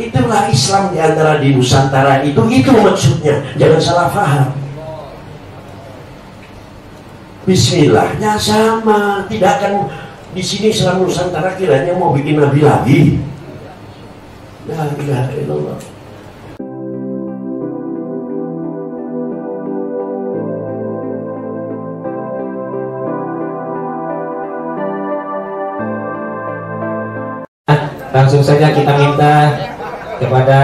Itulah Islam di antara di Nusantara itu maksudnya, jangan salah paham. Bismillahnya sama, tidak akan di sini Islam Nusantara kiranya mau bikin nabi lagi. La ilaha illallah. Langsung saja kita minta kepada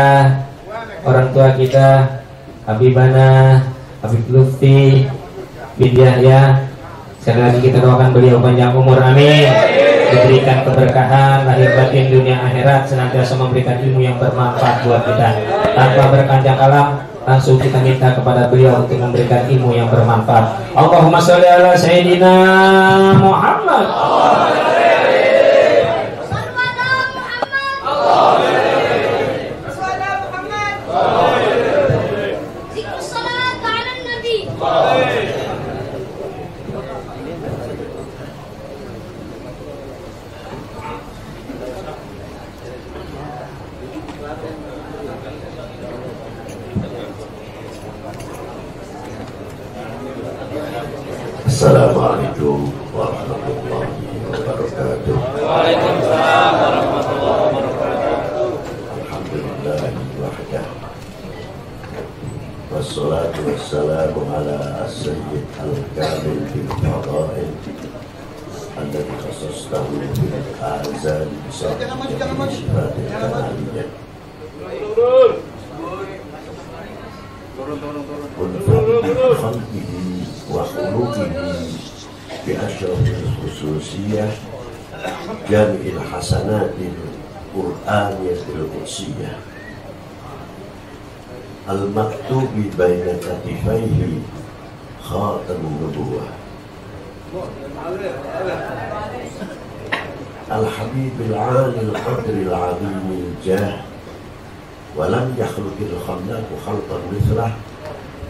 orang tua kita, Habibana, Habib Lutfi bin Yahya. Sekali lagi kita doakan beliau panjang umur, amin. Diberikan keberkahan lahir batin dunia akhirat, senantiasa memberikan ilmu yang bermanfaat buat kita. Tanpa berpanjang kalam, langsung kita minta kepada beliau untuk memberikan ilmu yang bermanfaat. Allahumma sholli ala Sayyidina Muhammad. Assalamualaikum warahmatullahi wabarakatuh. Waalaikumsalam warahmatullahi wabarakatuh. Alhamdulillahi wahdah. Wassalatu wassalamu ala sayyid al-kamil bil fadail alladhi khasastahu bil azan bisawati sifatil kamaliyah. Khalqihi wa khuluqihi bi asyrafil khususiyah jami'il hasanatil qur'aniyatil qudsiyah al-maktubi baina katifaihi khatamun nubuwah al-habibil 'alil qadril 'azimil jah wa lam yakhluqil khalaqu khalqan mithlah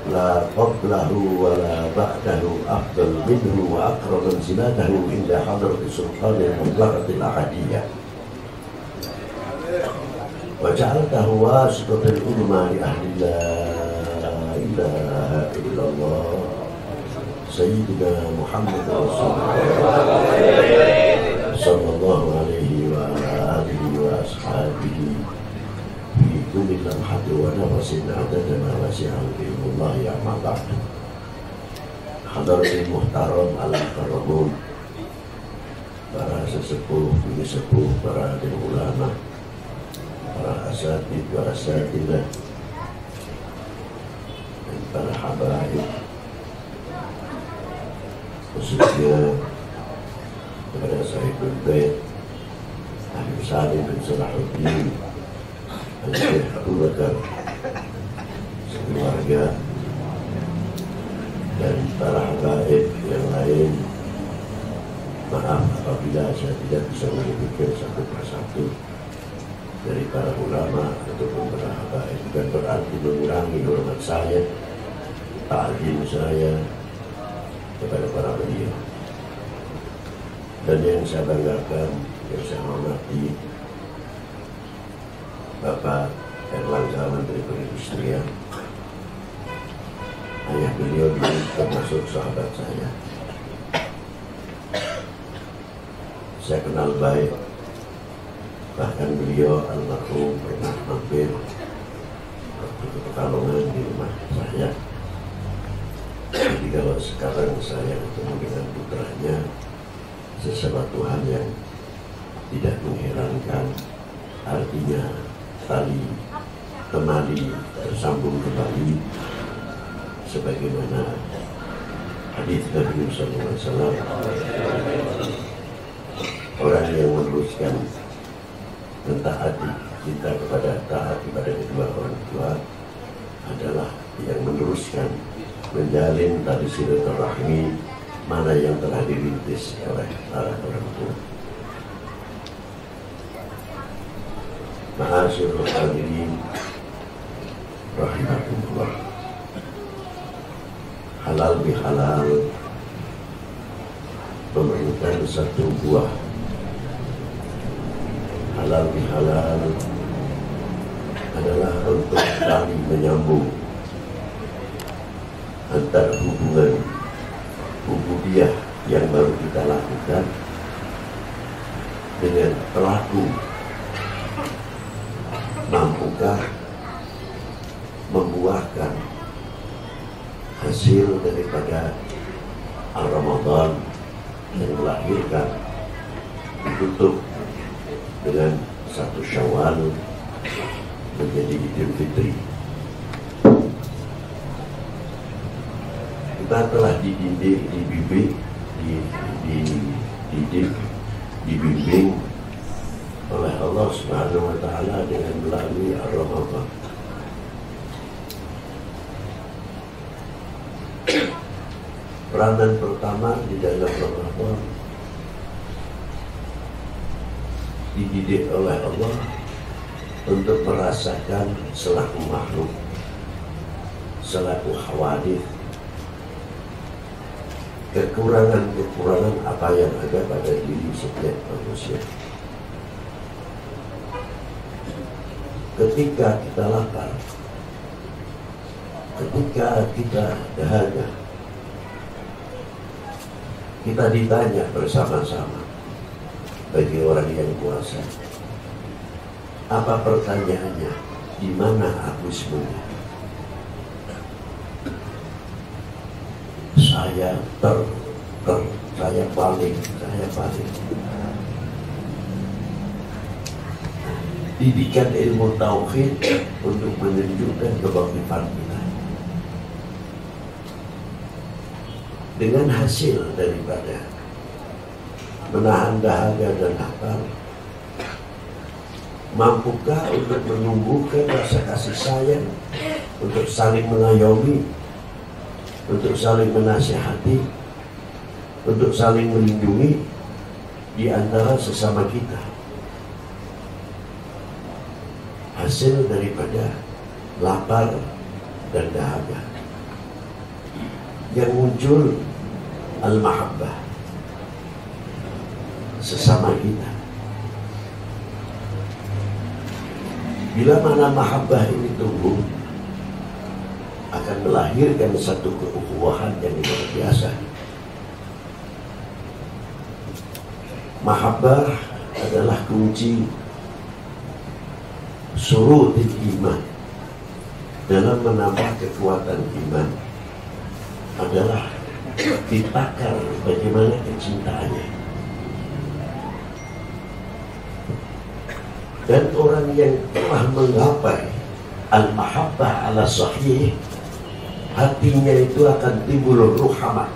la qablahu wa la ba'dahu afdal minhu wa aqrab manzilatahu inda hadrati sultanil mutlaqatil ahadiyah wa ja'altahu wasitatal ulama li ahli la ilaha illallah sayyidina Muhammad Rasulullah sallallahu alaihi wa alihi wa ashabihi fi kulli lamhati wa nafasin adada ma wasi'ahu ilmullah ya ma'ba'd. Hadratil muhtaram al-karamun, para sesepuh, bini sepuh, para ulama, para asatid wa asatidah, dan para habaib, khususnya kepada Sahibul Bait Habib Salim bin Salahuddin Al-Syekh Abu Bakar, sekeluarga, dan para habaib yang lain. Maaf apabila saya tidak bisa menyebutkan satu persatu dari para ulama ataupun para habaib, bukan berarti mengurangi hormat saya, ta'zim saya kepada para beliau. Dan yang saya banggakan, yang saya hormati, Bapak Erlangga, Menteri Perindustrian. Ayah beliau dulu termasuk sahabat saya. Saya kenal baik, bahkan beliau almarhum pernah mampir waktu ke Pekalongan di rumah saya. Jadi kalau sekarang saya ketemu dengan putranya, sesuatu hal yang tidak mengherankan. Artinya tali kembali tersambung kembali sebagaimana hadis Nabi sallallahu alaihi wasallam, orang yang meneruskan mentaati cinta taat kepada kedua orang tua adalah yang meneruskan menjalin tali silaturahmi mana yang telah dirintis oleh para orang tua. Ma'asyiral hadirin rahimakumullah. Halal bihalal memerlukan satu buah. Halal bihalal tali menyambung antara hubungan ubudiyah yang baru kita lakukan dengan pelaku. Mampukah membuahkan hasil daripada Ramadan yang melahirkan ditutup dengan satu Syawal menjadi Idul Fitri. Kita telah dibimbing oleh Allah Subhanahu wa Ta'ala dengan melalui Ramadan. Peranan pertama di dalam Ramadan dididik oleh Allah untuk merasakan selaku makhluk, selaku hawadith, kekurangan-kekurangan apa yang ada pada diri setiap manusia. Ketika kita lapar, ketika kita dahaga, kita ditanya bersama-sama bagi orang yang puasa. Apa pertanyaannya? Di mana aku semuanya? Saya paling. Didikan ilmu tauhid untuk menunjukkan kebangkitan kita. Dengan hasil daripada menahan dahaga dan lapar, mampukah untuk menumbuhkan rasa kasih sayang, untuk saling mengayomi, untuk saling menasihati, untuk saling melindungi di antara sesama kita? Hasil daripada lapar dan dahaga yang muncul al-mahabbah sesama kita. Bila mana mahabbah ini tumbuh, akan melahirkan satu keukhuwahan yang luar biasa. Mahabbah adalah kunci surutil iman. Dalam menambah kekuatan iman adalah ditakar bagaimana kecintaannya. Dan orang yang telah menggapai al-mahabbah ala sahih, hatinya itu akan timbul ruhamah,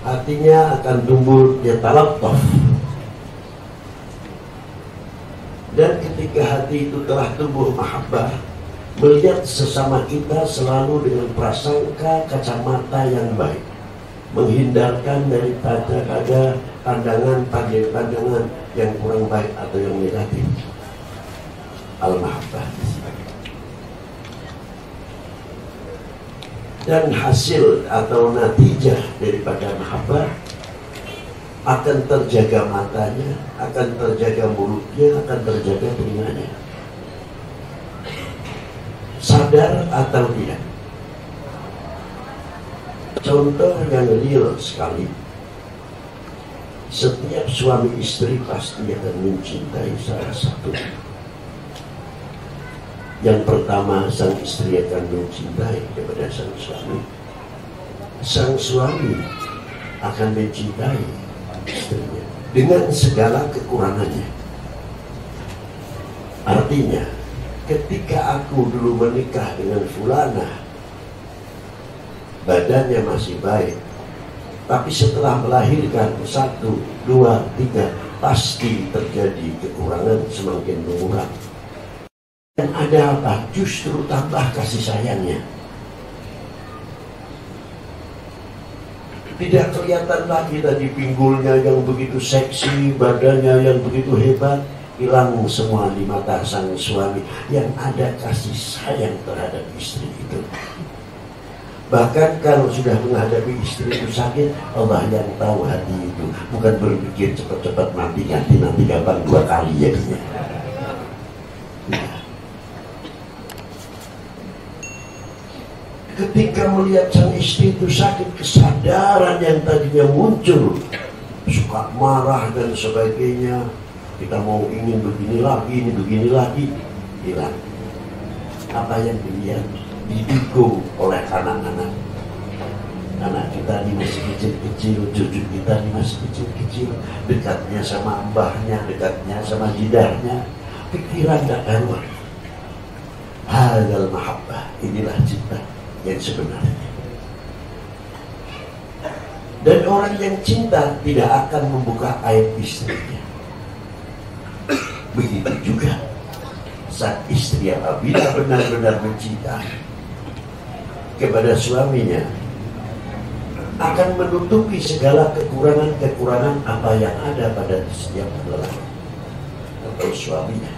hatinya akan tumbuh yatalattaf. Dan ketika hati itu telah tumbuh mahabbah, melihat sesama kita selalu dengan prasangka kacamata yang baik, menghindarkan daripada pandangan yang kurang baik atau yang negatif. Al-mahabbah. Dan hasil atau natijah daripada mahabbah akan terjaga matanya, akan terjaga mulutnya, akan terjaga telinganya. Sadar atau tidak? Contoh yang real sekali. Setiap suami istri pasti akan mencintai salah satu. Yang pertama, sang istri akan mencintai kepada sang suami. Sang suami akan mencintai istrinya dengan segala kekurangannya. Artinya, ketika aku dulu menikah dengan fulana, badannya masih baik, tapi setelah melahirkan 1, 2, 3, pasti terjadi kekurangan semakin mengurang. Dan ada apa? Justru tambah kasih sayangnya. Tidak kelihatan lagi tadi pinggulnya yang begitu seksi, badannya yang begitu hebat. Hilang semua di mata sang suami. Yang ada kasih sayang terhadap istri itu. Bahkan kalau sudah menghadapi istri itu sakit, Allah yang tahu hati itu. Bukan berpikir cepat-cepat mati, nanti kapan 2 kali jadinya. Ya. ketika melihat sang istri itu sakit, kesadaran yang tadinya muncul, suka marah dan sebagainya, kita mau ingin begini lagi, ini begini lagi, hilang. Apa yang dilihat didukung oleh anak-anak. Anak kita ini masih kecil-kecil, cucu kita ini masih kecil-kecil, dekatnya sama mbahnya, dekatnya sama jidarnya, pikiran tak karuan. Hadal mahabbah, inilah cinta yang sebenarnya. Dan orang yang cinta tidak akan membuka aib istrinya. Begitu juga saat istri apabila benar-benar mencinta kepada suaminya, akan menutupi segala kekurangan-kekurangan apa yang ada pada setiap lelaki atau suaminya.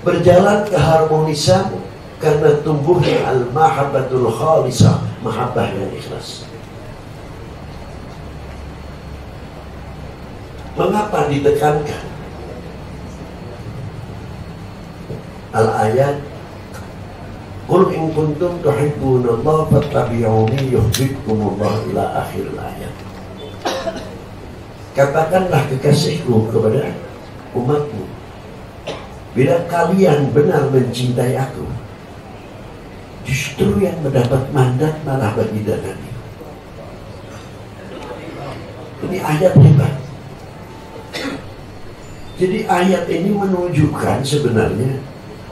Berjalan keharmonisan karena tumbuhnya al-mahabbatul khalisah, mahabbah yang ikhlas. Mengapa ditekankan al-ayat Qul in kuntum tuhibbunallaha fattabi'uni yuhibbukumullah ila akhir ayat. Katakanlah kekasihku kepada umatmu, bila kalian benar mencintai aku, justru yang mendapat mandat malah baginda Nabi. Ini ayat hebat. Jadi ayat ini menunjukkan sebenarnya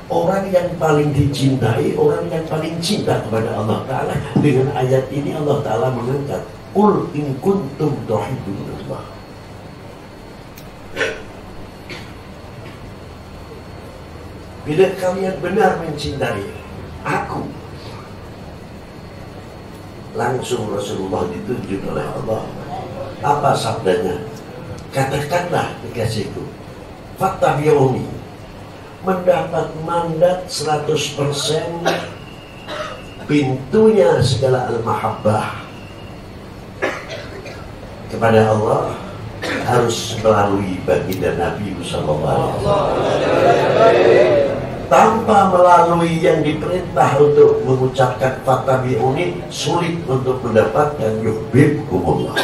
orang yang paling dicintai, orang yang paling cinta kepada Allah Ta'ala. Dengan ayat ini Allah Ta'ala mengangkat Qul in kuntum tuhibbunallah. Bila kalian benar mencintai aku, langsung Rasulullah ditunjuk oleh Allah. Apa sabdanya? Katakanlah kekasihku, fattabi'uni, mendapat mandat 100%, pintunya segala al-mahabbah kepada Allah harus melalui baginda Nabi sallallahu alaihi wasallam. Tanpa melalui yang diperintah untuk mengucapkan fattabi'uni, sulit untuk mendapatkan yuhibbukumullah.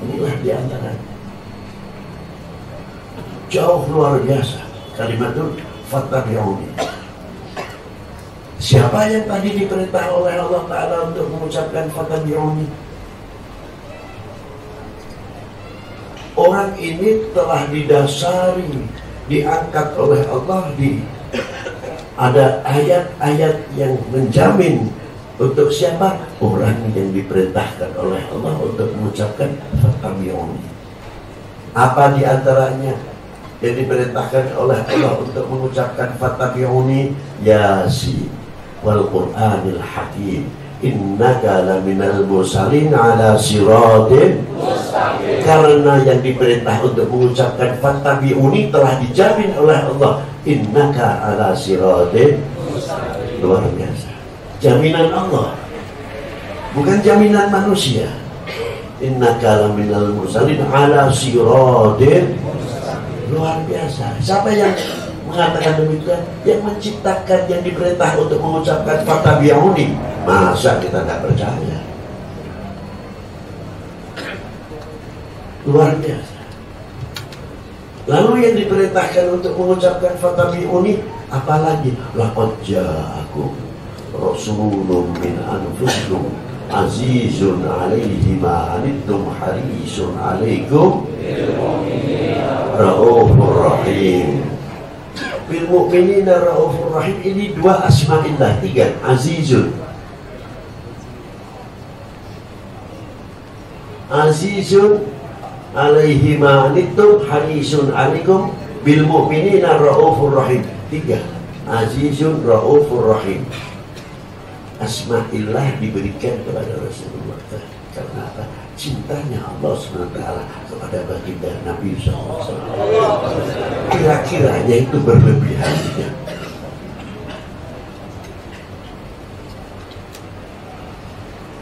Inilah diantaranya. Jauh luar biasa kalimatul fattabi'uni. Siapa yang tadi diperintah oleh Allah Ta'ala untuk mengucapkan fattabi'uni? Orang ini telah didasari, diangkat oleh Allah, ada ayat-ayat yang menjamin untuk siapa? Orang yang diperintahkan oleh Allah untuk mengucapkan fattabi'uni. Apa diantaranya yang diperintahkan oleh Allah untuk mengucapkan fattabi'uni? Yasin wal Qur'anil Hakim innaka laminal mursalin ala siratin mustaqim. Karena yang diperintah untuk mengucapkan fattabi'uni telah dijamin oleh Allah, innaka ala siratin mustaqim. Luar biasa. Jaminan Allah, bukan jaminan manusia. Innaka laminal mursalin ala siratin. Luar biasa. Siapa yang mengatakan demikian? Yang menciptakan, yang diperintah untuk mengucapkan fattabi'uni. Masa kita tidak percaya? Luar biasa. Lalu yang diperintahkan untuk mengucapkan fattabi'uni, apalagi? Laqad ja'akum rasulun min anfusikum azizun alaihi ma anittum harisun alaikum Raufur Rahim. Bil mu'minina Raufur Rahim. Ini dua asma'illah, tiga. Azizun, azizun alaihi ma'anittum harisun alaikum bil mu'minina Raufur Rahim. Tiga. Azizun, Raufur Rahim. Asma'illah diberikan kepada Rasulullah. Karena apa? Cintanya Allah SWT kepada baginda Nabi SAW. Kira-kiranya itu berlebihan tidak?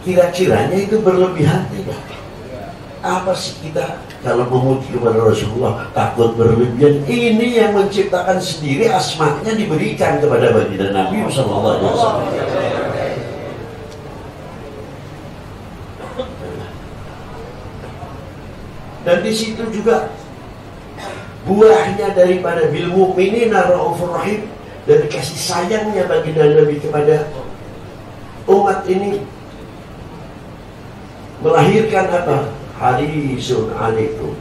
Kira-kiranya itu berlebihan tidak? Apa sih kita kalau memuji kepada Rasulullah takut berlebihan? Ini yang menciptakan sendiri, asmanya diberikan kepada baginda Nabi Sallallahu Alaihi Wasallam. Dan di situ juga buahnya daripada bil mu'minina raufur rahim, dari kasih sayangnya baginda Nabi kepada umat ini melahirkan apa? Harisun alaikum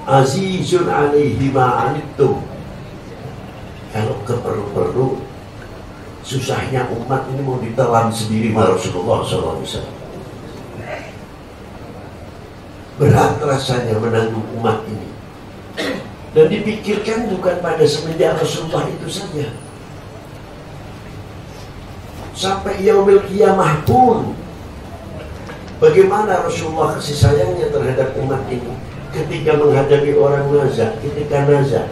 azizun alaihi ma anittum. Kalau keperlu-perlu susahnya umat ini mau ditelan sendiri Rasulullah SAW. Berat rasanya menanggung umat ini. Dan dipikirkan bukan pada semenjak Rasulullah itu saja, sampai yaumil qiyamah pun. Bagaimana Rasulullah kasih sayangnya terhadap umat ini ketika menghadapi orang nazar, ketika nazar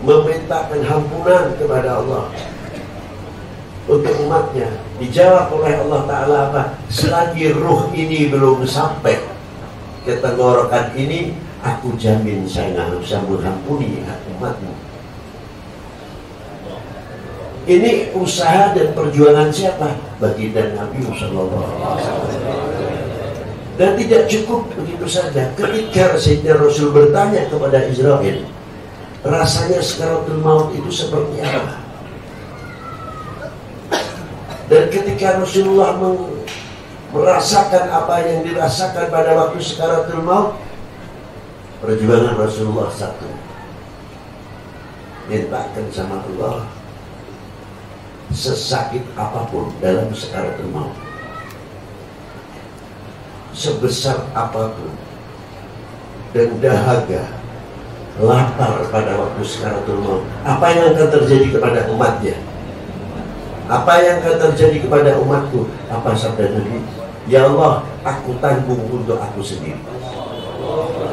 memintakan ampunan kepada Allah untuk umatnya, dijawab oleh Allah Ta'ala apa? Selagi ruh ini belum sampai ke tenggorokan ini, aku jamin saya nggak bisa mengampuni umatmu. Ini usaha dan perjuangan siapa? Baginda Nabi Sallallahu Alaihi Wasallam. Dan tidak cukup begitu saja. Ketika Sayyidina Rasul bertanya kepada Israel, rasanya sakaratul maut itu seperti apa? Dan ketika Rasulullah merasakan apa yang dirasakan pada waktu sakaratul maut, perjuangan Rasulullah satu, mintakan sama Allah, sesakit apapun dalam sakaratul maut, sebesar apapun, dan dahaga, lapar pada waktu sakaratul maut, apa yang akan terjadi kepada umatnya? Apa yang akan terjadi kepada umatku? Apa sabda Nabi? Ya Allah, aku tanggung untuk aku sendiri,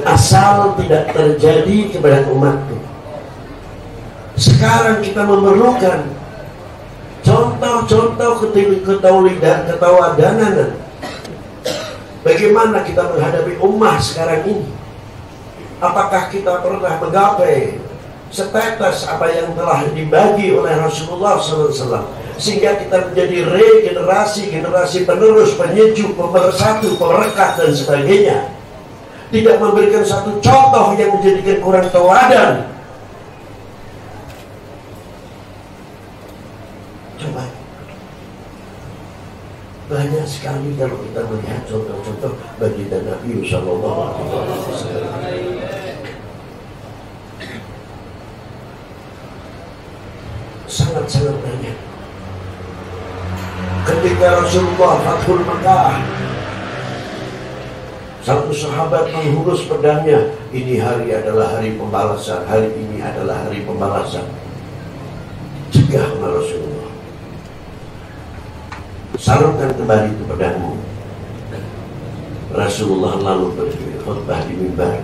asal tidak terjadi kepada umatku. Sekarang kita memerlukan contoh-contoh ketawadananan. Bagaimana kita menghadapi ummah sekarang ini? Apakah kita pernah menggapai setetes apa yang telah dibagi oleh Rasulullah SAW, sehingga kita menjadi generasi penerus, penyejuk, pemersatu, perekat dan sebagainya? Tidak memberikan satu contoh yang menjadikan kurang teladan. Coba, banyak sekali kalau kita melihat contoh-contoh baginda Nabi Sallallahu Alaihi Wasallam. Sangat-sangat banyak. Ketika Rasulullah Fathul Makkah, satu sahabat menghunus pedangnya. Ini hari adalah hari pembalasan, hari ini adalah hari pembalasan. Cegah Rasulullah, sarungkan kembali itu pedangmu. Rasulullah lalu berkhutbah di mimbar.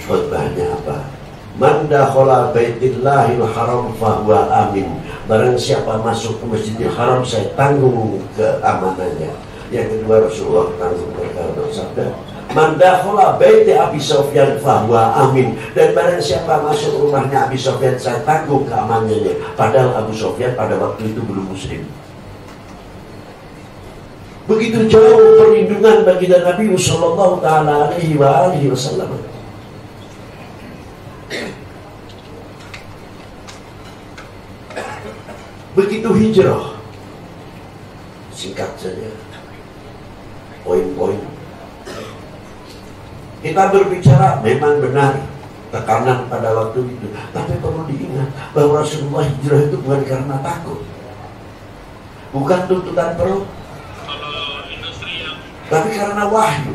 Khutbahnya apa? Man dakhala baitillahil haram fahuwa amin. Barang siapa masuk ke Masjidil Haram, saya tanggung keamanannya. Yang kedua, Rasulullah tanggung perkara bersabda, man dakhala baiti Abi Sufyan fahuwa amin. Dan barang siapa masuk rumahnya Abi Sufyan, saya tanggung keamanannya. Padahal Abu Sufyan pada waktu itu belum muslim. Begitu jauh perlindungan bagi Nabi Sallallahu Alaihi Wasallam. Begitu hijrah, singkat saja, poin-poin. Kita berbicara memang benar tekanan pada waktu itu, tapi perlu diingat bahwa Rasulullah hijrah itu bukan karena takut, bukan tuntutan perut, tapi karena wahyu.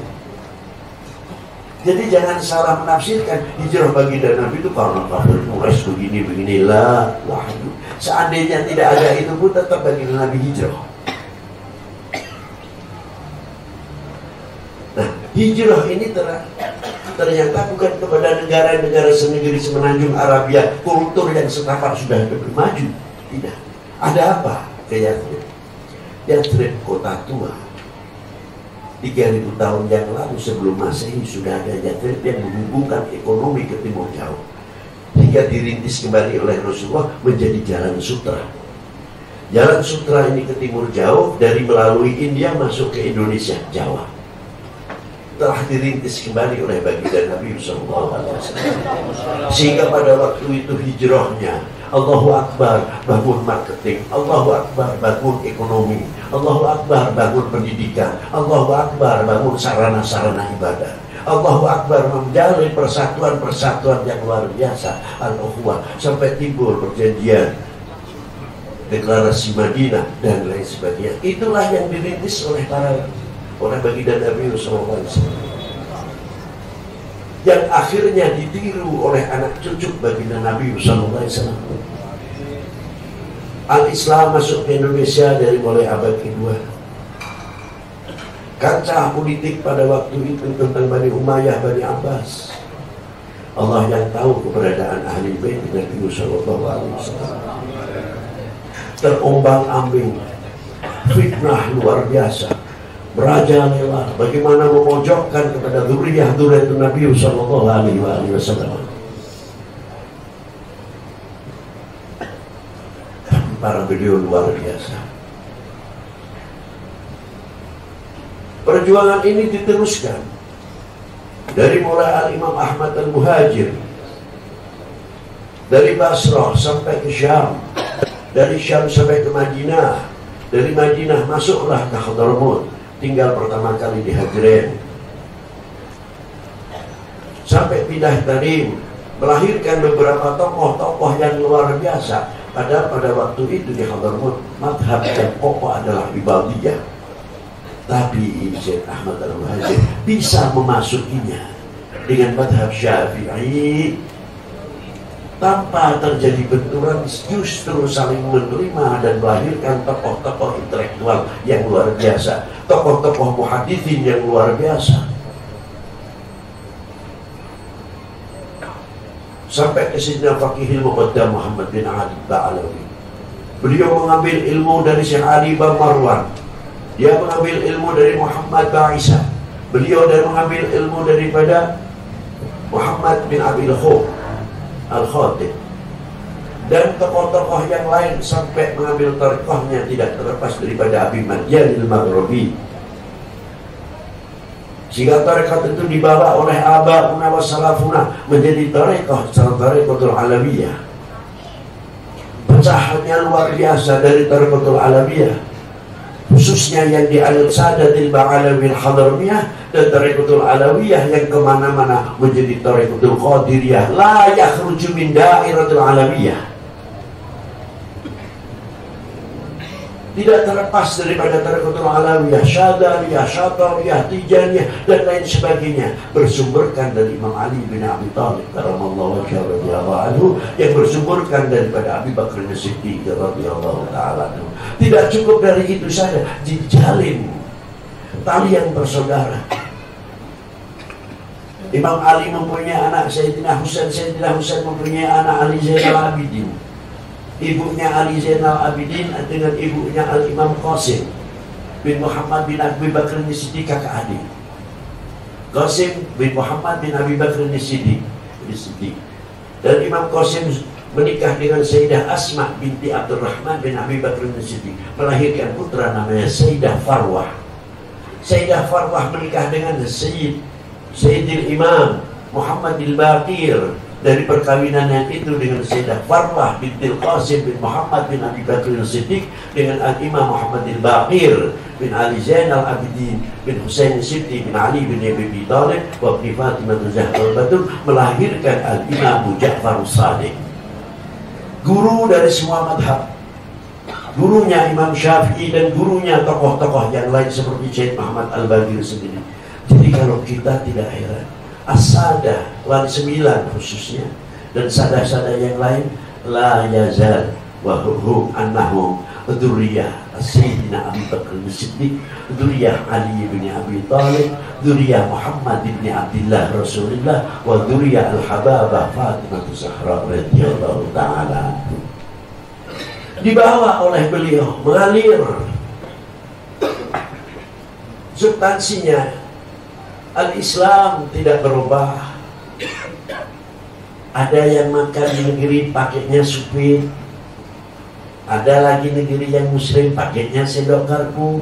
Jadi jangan salah menafsirkan hijrah baginda Nabi itu karena kafir Quraisy beginilah wahyu. Seandainya tidak ada itu pun tetap baginda Nabi hijrah. Nah, hijrah ini ternyata bukan kepada negara-negara senegeri semenanjung Arabia, kultur yang setapak sudah lebih maju. Tidak. Ada apa? Ke Yathrib. Yathrib kota tua. 3.000 tahun yang lalu sebelum Masehi sudah ada jadwal yang menghubungkan ekonomi ke timur jauh, hingga dirintis kembali oleh Rasulullah menjadi jalan sutra. Jalan sutra ini ke timur jauh dari melalui India masuk ke Indonesia, Jawa, telah dirintis kembali oleh baginda Nabi SAW. Sehingga pada waktu itu hijrahnya, Allahu Akbar bangun marketing, Allahu Akbar bangun ekonomi, Allahu Akbar bangun pendidikan, Allahu Akbar bangun sarana-sarana ibadah, Allahu Akbar menjalin persatuan-persatuan yang luar biasa, al-ukhuwah, sampai timbul perjanjian, deklarasi Madinah dan lain sebagainya. Itulah yang dirintis oleh baginda Nabi SAW, yang akhirnya ditiru oleh anak cucu baginda Nabi SAW. Al-Islam masuk ke Indonesia dari mulai abad kedua. Kancah politik pada waktu itu tentang Bani Umayyah, Bani Abbas, Allah yang tahu keberadaan ahli bait Nabi SAW. Terombang-ambing, fitnah luar biasa, merajalela bagaimana memojokkan kepada dzurriyyah Nabi sallallahu alaihi wasallam. Para beliau luar biasa. Perjuangan ini diteruskan dari mulai Al-Imam Ahmad Al-Muhajir, dari Basrah sampai ke Syam, dari Syam sampai ke Madinah, dari Madinah masuklah ke Hadramaut, tinggal pertama kali di Hajren, sampai pindah Tarim, melahirkan beberapa tokoh-tokoh yang luar biasa. Pada waktu itu di Hadramaut, madhab yang pokok adalah Ibadiyah, tapi Syekh Ahmad Al-Muhajir bisa memasukinya dengan madhab Syafi'i tanpa terjadi benturan, justru saling menerima dan melahirkan tokoh-tokoh intelektual yang luar biasa, tokoh-tokoh muhaditsin yang luar biasa. Sampai ke Sayyidina Faqihil Muqaddam Muhammad bin Ali Ba'alawi. Beliau mengambil ilmu dari Syekh Ali bin Marwan. Dia mengambil ilmu dari Muhammad Ba'isa. Beliau mengambil ilmu daripada Muhammad bin Abil Al-Khatib. Dan tokoh-tokoh yang lain sampai mengambil tarikahnya tidak terlepas daripada Abi Madyan al-Maghribi. Sehingga tarekat itu dibawa oleh Aba'una wa Salafuna menjadi tarikatul Alawiyah. Pecahannya luar biasa dari tarikatul Alawiyah, khususnya yang di Al-Sadatil Ba'alawil Hadramiyah dan tarikatul Alawiyah yang kemana-mana menjadi tarikatul Qadiriyah, la yakhruju min dairatul Alawiyah. Tidak terlepas daripada tarikatul Alawiyah, Syadaliyah, Syatariyah, Tijaniyah dan lain sebagainya, bersumberkan dari Imam Ali bin Abi Thalib karamallahu wajhahu radhiyallahu anhu, yang bersumberkan daripada Abi Bakar As-Siddiq radhiyallahu ta'ala anhu. Tidak cukup dari itu saja, dijalin talian bersaudara. Imam Ali mempunyai anak Sayyidina Husain mempunyai anak Ali Zainal Abidin. Ibunya Ali Zainal Abidin dengan ibunya Al-Imam Qasim bin Muhammad bin Abi Bakr As-Siddiq, kakak adik. Qasim bin Muhammad bin Abi Bakr As-Siddiq. Dan Imam Qasim menikah dengan Sayyidah Asma binti Abdurrahman bin Abi Bakr As-Siddiq, melahirkan putra namanya Sayyidah Farwah. Sayyidah Farwah menikah dengan Sayyidil Imam Muhammad Al-Baqir. Dari perkawinan yang itu dengan Sayyidah Farwah binti Qasim bin Muhammad bin Abi Bakr As-Siddiq dengan Al-Imam Muhammad Al-Baqir bin Ali Zainal Abidin bin Husain Siddiq bin Ali bin Abi Thalib wa bin Fatimah Zahra Batul, melahirkan Al-Imam Ja'far As-Sadiq, guru dari semua madhab, gurunya Imam Syafi'i dan gurunya tokoh-tokoh yang lain seperti Syekh Muhammad Al-Baqir sendiri. Jadi kalau kita tidak heran, As-Sadah wali 9 khususnya dan sadah-sadah yang lain, la yazal wa hum annahum dzurriyyah Sayyidina Abi Bakar As-Siddiq, dzurriyyah Ali bin Abi Thalib, dzurriyyah Muhammad bin Abdullah Rasulullah, wa dzurriyyah Al-Hababah Fatimah Zahra radhiyallahu ta'ala. Dibawa oleh beliau mengalir substansinya al-Islam tidak berubah. Ada yang makan di negeri pakainya supit, ada lagi negeri yang muslim pakainya sendok garpu,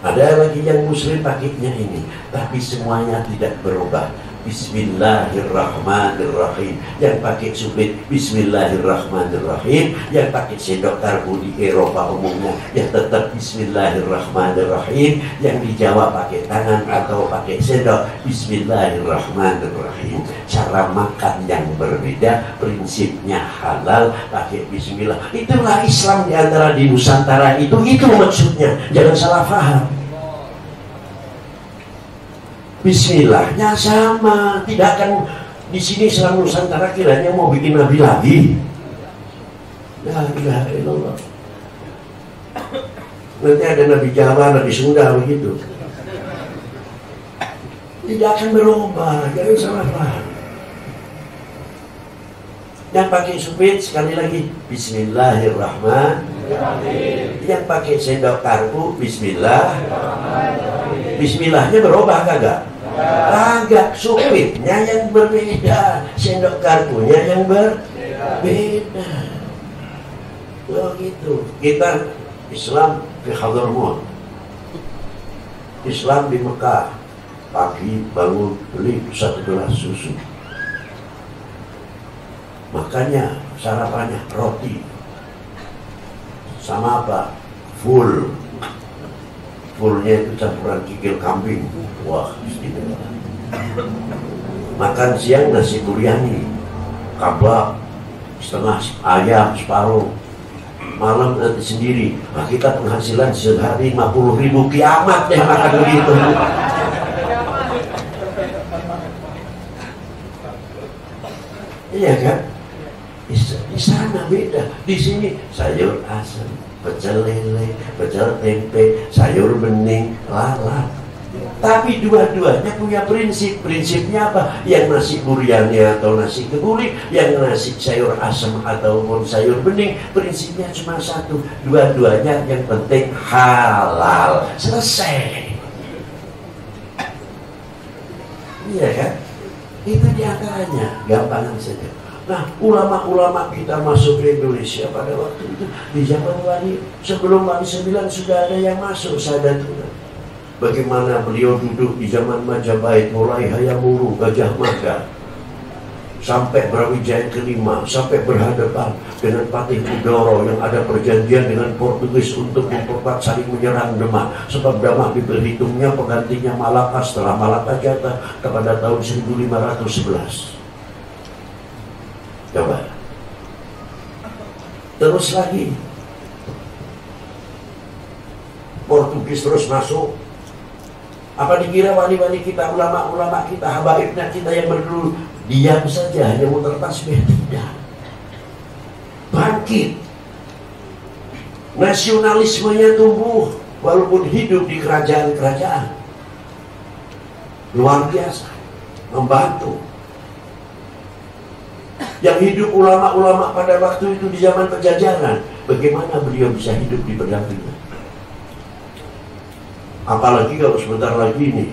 ada lagi yang muslim pakainya ini, tapi semuanya tidak berubah. Bismillahirrahmanirrahim. Yang pakai supit Bismillahirrahmanirrahim, yang pakai sendok garpu di Eropa umumnya ya tetap Bismillahirrahmanirrahim, yang di Jawa pakai tangan atau pakai sendok Bismillahirrahmanirrahim. Cara makan yang berbeda, prinsipnya halal pakai Bismillah. Itulah Islam di antara di Nusantara itu maksudnya, jangan salah paham. Bismillahnya sama, tidak akan di sini Islam Nusantara kiranya mau bikin nabi lagi. La ilaha illallah. Nanti ada nabi Jawa, nabi Sunda begitu. Tidak akan berubah, jangan salah paham. Yang pakai supit sekali lagi Bismillahirrahmanirrahim. Yang pakai sendok garpu Bismillah. Bismillahnya berubah kagak? Agak supitnya yang berbeda, sendok garpunya yang berbeda. Oh gitu. Kita Islam di Hadramaut, Islam di Mekah. Pagi bangun beli 1 gelas susu, makanya sarapannya roti sama apa? Fullnya itu campuran kikil kambing. Wah, istimewa. Makan siang nasi biryani, kabak setengah, ayam separuh. Malam nanti sendiri. Nah, kita penghasilan sehari 50.000, kiamat deh makan begitu. Iya kan? Di sana beda. Di sini sayur asam, pecel lele, pecel tempe, sayur bening, lalat. Tapi dua-duanya punya prinsip. Prinsipnya apa? Yang nasi biryani atau nasi kebuli, yang nasi sayur asam ataupun sayur bening, prinsipnya cuma satu. Dua-duanya yang penting halal. Selesai. Iya kan? Itu diantaranya. Gampangan saja. Nah, ulama-ulama kita masuk ke Indonesia pada waktu itu di zaman Wali, sebelum Wali 9 sudah ada yang masuk Sadatuna. Bagaimana beliau duduk di zaman Majapahit, mulai Hayamuru, Gajah Mada, sampai Brawijaya kelima, sampai berhadapan dengan Patih Kudoro yang ada perjanjian dengan Portugis untuk memperkuat saling menyerang Demak. Sebab Demak diperhitungnya penggantinya Malaka setelah Malaka jatuh kepada tahun 1511. Coba. Terus lagi Portugis terus masuk. Apa dikira wali-wali kita, ulama-ulama kita, habaibnya kita yang berdulu diam saja hanya muter tasbih? Tidak. Bangkit. Nasionalismenya tumbuh walaupun hidup di kerajaan-kerajaan. Luar biasa. Membantu. Yang hidup ulama-ulama pada waktu itu di zaman penjajahan, bagaimana beliau bisa hidup di pendampingan? Apalagi kalau sebentar lagi ini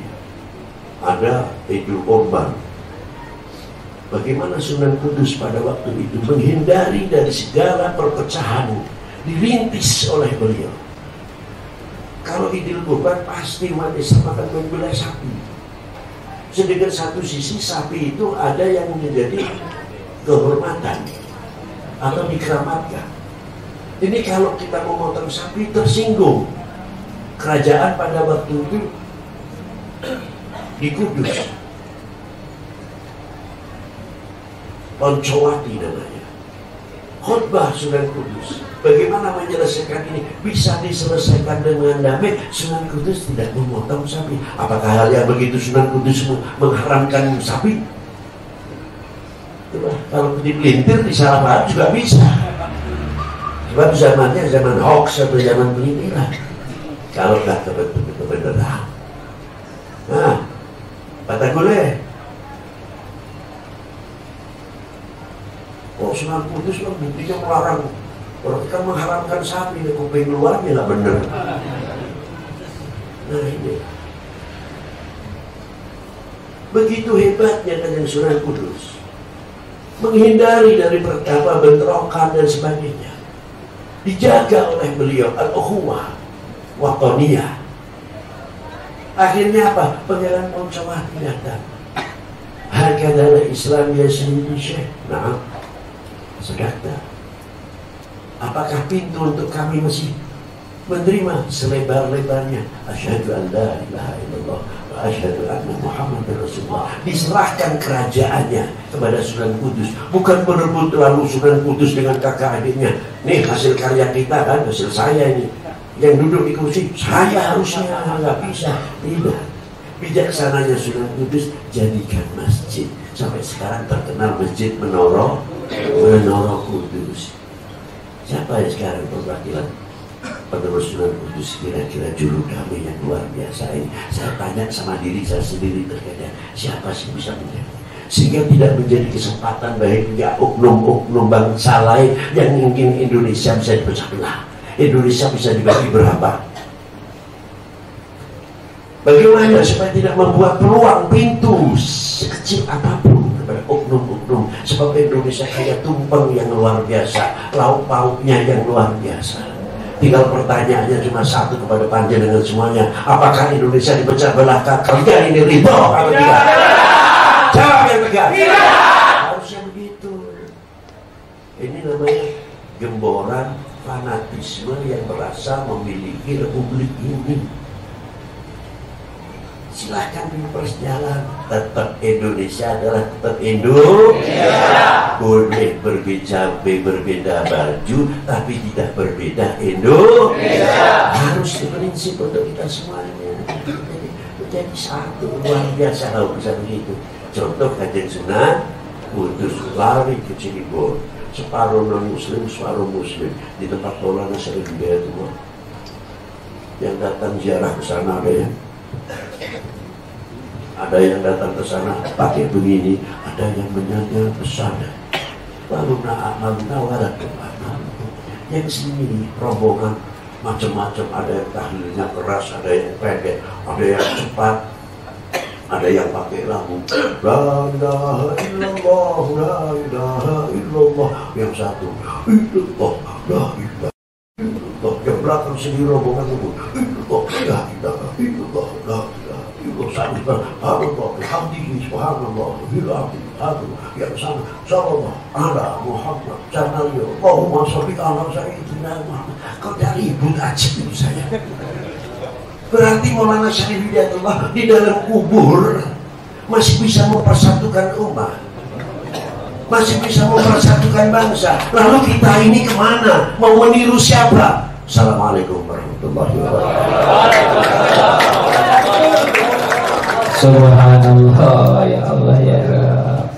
ada Idul Kurban. Bagaimana Sunan Kudus pada waktu itu menghindari dari segala perpecahan dirintis oleh beliau. Kalau Idul Kurban pasti umat Islam akan membela sapi. Sedangkan satu sisi sapi itu ada yang menjadi kehormatan atau dikeramatkan. Ini kalau kita memotong sapi tersinggung. Kerajaan pada waktu itu di Kudus, Poncowati namanya. Khutbah Sunan Kudus. Bagaimana menyelesaikan ini? Bisa diselesaikan dengan damai. Sunan Kudus tidak memotong sapi. Apakah hal yang begitu Sunan Kudus mengharamkan sapi? Coba, kalau dipelintir disalah paham juga bisa. Sebab zamannya zaman hoax atau zaman pelintiran. Kalau nggak kebenaran. Nah, kata gue, oh Sunan Kudus kan buktinya melarang. Kalau kita mengharamkan sapi, kuping luarnya nggak benar. Nah ini, Begitu hebatnya Kanjeng Sunan Kudus, menghindari dari perkara bentrokan dan sebagainya, dijaga oleh beliau al-ukhuwah watoniyah. Akhirnya apa? Pangeran Monsawati datang. Hakadana Islam ya Sayyidi Syekh. Nah, sedakta. Apakah pintu untuk kami masih menerima selebar-lebarnya? Asyhadu an la ilaha illallah wa asyhadu anna Muhammadar Rasulullah. Diserahkan kerajaannya kepada Sunan Kudus. Bukan berebut lalu Sunan Kudus dengan kakak adiknya. Nih hasil karya kita kan, hasil saya ini. Yang duduk di kursi, saya harusnya nggak bisa. Tidak. Bijaksananya Sunan Kudus jadikan masjid. Sampai sekarang terkenal Masjid Menara Kudus. Siapa yang sekarang perwakilan penerus Sunan Kudus, kira-kira juru damai yang luar biasa ini? Saya tanya sama diri saya sendiri terkadang, siapa sih bisa menjadi? Sehingga tidak menjadi kesempatan bagi oknum-oknum bangsa lain yang mungkin Indonesia bisa dipecah belah. Indonesia bisa dibagi berapa? Bagaimana supaya tidak membuat peluang pintu sekecil apapun kepada oknum-oknum? Sebab Indonesia kayak tumpeng yang luar biasa, lauk pauknya yang luar biasa. Tinggal pertanyaannya cuma satu kepada panjenengan semuanya, apakah Indonesia dipecah belah? Kalian ini ridho atau tidak? Jawab yang tegas. Harusnya begitu. Ini namanya gemboran fanatisme yang merasa memiliki republik ini. Silahkan bebas jalan, tetap Indonesia adalah tetap Indonesia. Boleh berbeda baju, tapi tidak berbeda Indonesia. Harus prinsip untuk kita semuanya. Menjadi satu, luar biasa kalau bisa begitu. Contoh Kanjeng Sunan Kudus lari ke Cirebon, separuh non muslim, separuh muslim di tempat Maulana Syarif Hidayatullah. Yang datang ziarah ke sana ada yang datang ke sana pakai begini, ada yang menyandang pesada. Lalu yang sini rombongan macam-macam, ada yang tahlilnya keras, ada yang pendek, ada yang cepat, ada yang pakai lagu la ilaha illallah, la ilaha illallah. Yang satu illallah, la ilaha illallah. Yang belakang sini rombongan itu illallah, la ilaha illallah, la ilaha illallah. Subhanallah, yang sana sallallahu ala Muhammad janalyo Allahumma sholli ala sayyidina Muhammad. Kau dari ribut aja itu saya. Berarti Maulana Syarif Hidayatullah di dalam kubur masih bisa mempersatukan umat, masih bisa mempersatukan bangsa. Lalu kita ini kemana? Mau meniru siapa? Assalamualaikum warahmatullahi wabarakatuh. Subhanallah, ya Allah ya Rabb.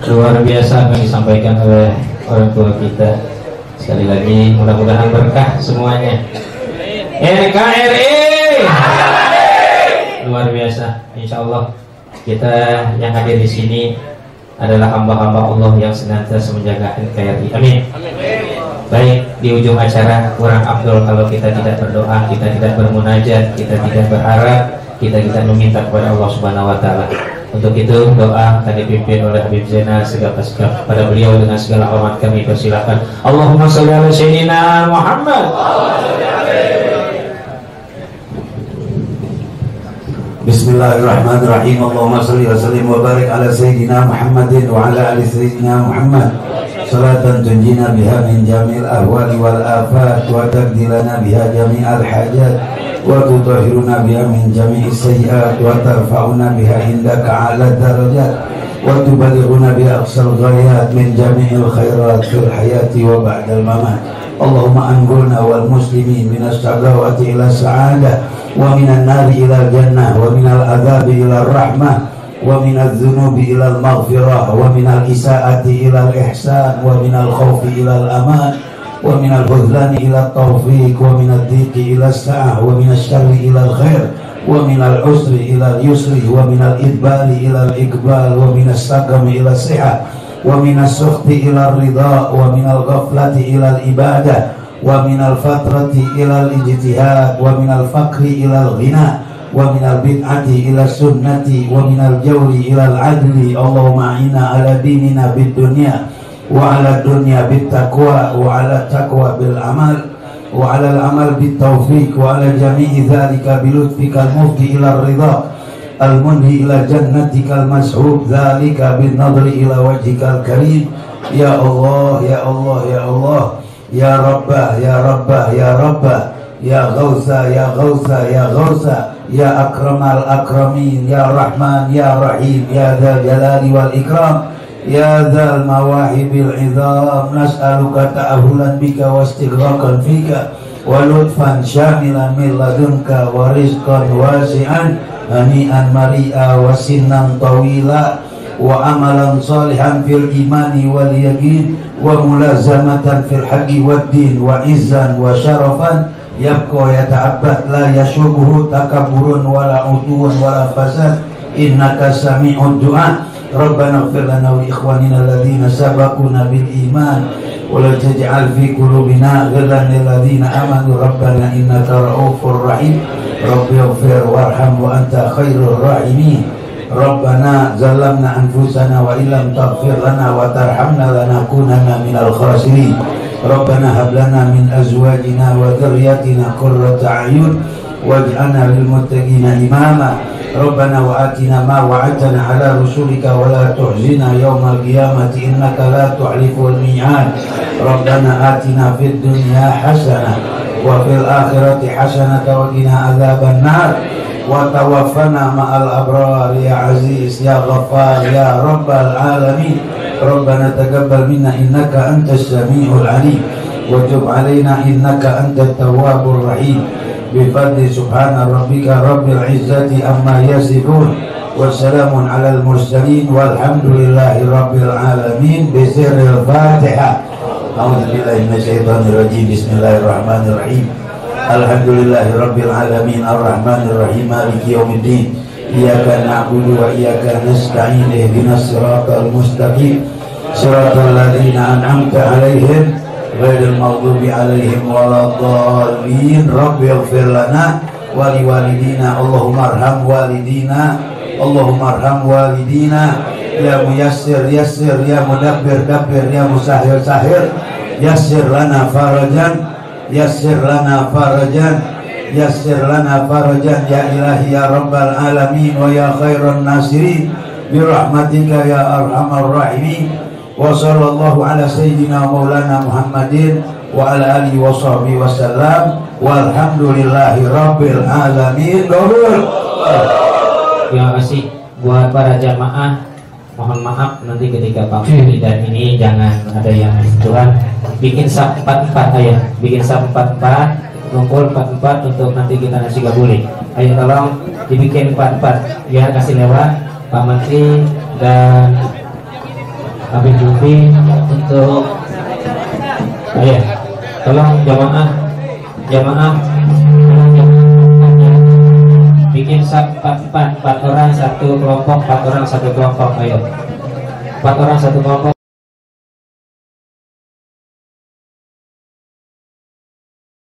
Luar biasa apa yang disampaikan oleh orang tua kita. Sekali lagi mudah-mudahan berkah semuanya. NKRI luar biasa. Insya Allah kita yang hadir di sini adalah hamba-hamba Allah yang senantiasa menjaga NKRI. Amin. Baik, di ujung acara kurang afdol kalau kita tidak berdoa, kita tidak bermunajat, kita tidak berharap, kita tidak meminta kepada Allah Subhanahu wa taala. Untuk itu doa akan dipimpin oleh Habib Zainal segala pada beliau dengan segala hormat kami persilakan. Allahumma sholli ala sayyidina Muhammad. Bismillahirrahmanirrahim. Allahumma sholli wa sallim wa barik ala sayyidina Muhammadin wa ala ali sayyidina Muhammad. Salatan tunjina biha min jamil ahwali wal afat wa taqdilana biha jami'al hajat wa tutahhiruna biha min jami'is sayyi'at wa tarfa'una biha indaka 'ala darajat wa tubalighuna biha aqsal ghayat min jami'il khairat fil hayati wa ba'dal mamat. Allahumma anqulna wal muslimin minas shaqawati ila sa'adah wa minan nari ila jannah wa minal adzabi ila rahmah wa minadz dzunubi ilal maghfirah wa minal isaati ilal ihsan wa minal khaufi ilal aman wa minal khuzlani ilal taufiq wa minad dhiqi ilal sa'ah wa minasy syarri ilal khair wa minal usri ilal yusri wa minal idbali ilal iqbal wa minas saqami ilal sihah wa minas sukhti ilal ridha wa minal ghaflati ilal ibadah wa minal fatrati ilal ijtihad wa minal fakri ilal ghina wa minal bid'ati ila sunnati wa minal jawri ila al-adli. Allahumma a'inna ala dinina bid dunya wa ala dunya bit taqwa wa ala taqwa bil amal wa ala al-amal bit taufiq wa ala jami'i dhalika bilutfikal mufdi ila ridha al-munhi ila jannatikal mashhub dhalika bin nadri ila wajhikal karim. Ya Allah, ya Allah, ya Allah, ya Rabbah, ya Rabbah, ya Rabbah, ya Ghausa, ya Ghausa, ya Ghausa, ya Akramal Akramin, ya Rahman, ya Rahim, ya Dzal Jalali wal Ikram, ya Dzal Mawahibil Izam. Nas'aluka ta'ahulan bika wa istighraqan fika wa lutfan syamilan min ladunka wa rizqan wasi'an hani'an mari'a wa sinnan tawila wa amalan salihan fil imani wal yaqin wa mulazamatan fil haqqi wad din wa izzan wa syarafan yabqa yata'abbad la yashubuhu takabburun wala utuwan wala fasad innaka sami'ud du'a. Rabbana ighfir lana wa ikhwanina alladhina sabaquna bil iman wa la taj'al fi qulubina ghillan lil ladzina amanu rabbana innaka ra'ufur rahim. Rabbi ighfir warham wa anta khairur rahimin. Rabbana zalamna anfusana wa illam taghfir lana wa tarhamna lanakunanna minal khasirin. Rabbana hab lana min azwajina wa dhurriyyatina qurrata a'yun waj'alna lil muttaqina imama. Rabbana wa atina ma wa'adtana ala rusulika wa la tuhzina yawmal qiyamati innaka la tuhliful mi'ad. Rabbana atina fid dunya hasanah wa fil akhirati hasanah wa qina adzaban nar wa tawaffana ma'al abrar ya aziz ya ghaffar ya rabbal alamin. Rabbana taqabbal minna innaka antas samiul alim wa tub alaina innaka antat tawwabur rahim. Bi fadli subhana rabbika rabbil izzati amma yasifun wa salamun alal mursalin walhamdulillahi rabbil alamin. Bi sirril Fatihah. A'udzubillahi minasyaitonir rajim. Bismillahirrahmanirrahim. Alhamdulillahi rabbil alamin arrahmanir rahim maliki yaumiddin. Iyyaka na'budu wa iyyaka nasta'in ihdinas siratal mustaqim siratal ladzina an'amta 'alaihim ghairil maghdubi 'alaihim waladdallin. Rabbi ighfir lana wa liwalidina. Allahumma arham walidina. Allahumma arham walidina. Ya muyassir yassir, ya mudabbir dabbir, ya musahhir sahhir. Yassir lana farajan, yassir lana farajan, yassir lana farajan ya ilahi ya rabbal alamin wa ya khairan nasirin bi rahmatika ya arhamar rahimin. Wa sallallahu ala sayyidina maulana Muhammadin wa ala alihi wa sahbihi wa sallam walhamdulillahi rabbil alamin. Terima kasih buat para jamaah. Mohon maaf nanti ketika pamit dan ini jangan ada yang Tuhan bikin sab 44 ayah, bikin sab 44, ngumpul 44 untuk nanti kita nasi gabuli. Ayo tolong dibikin 44 biar kasih lewat Pak Menteri dan Habib Lutfi untuk ayah. Tolong jamaah bikin sab 44, 4 orang satu kelompok, 4 orang satu kelompok. Ayo 4 orang satu kelompok.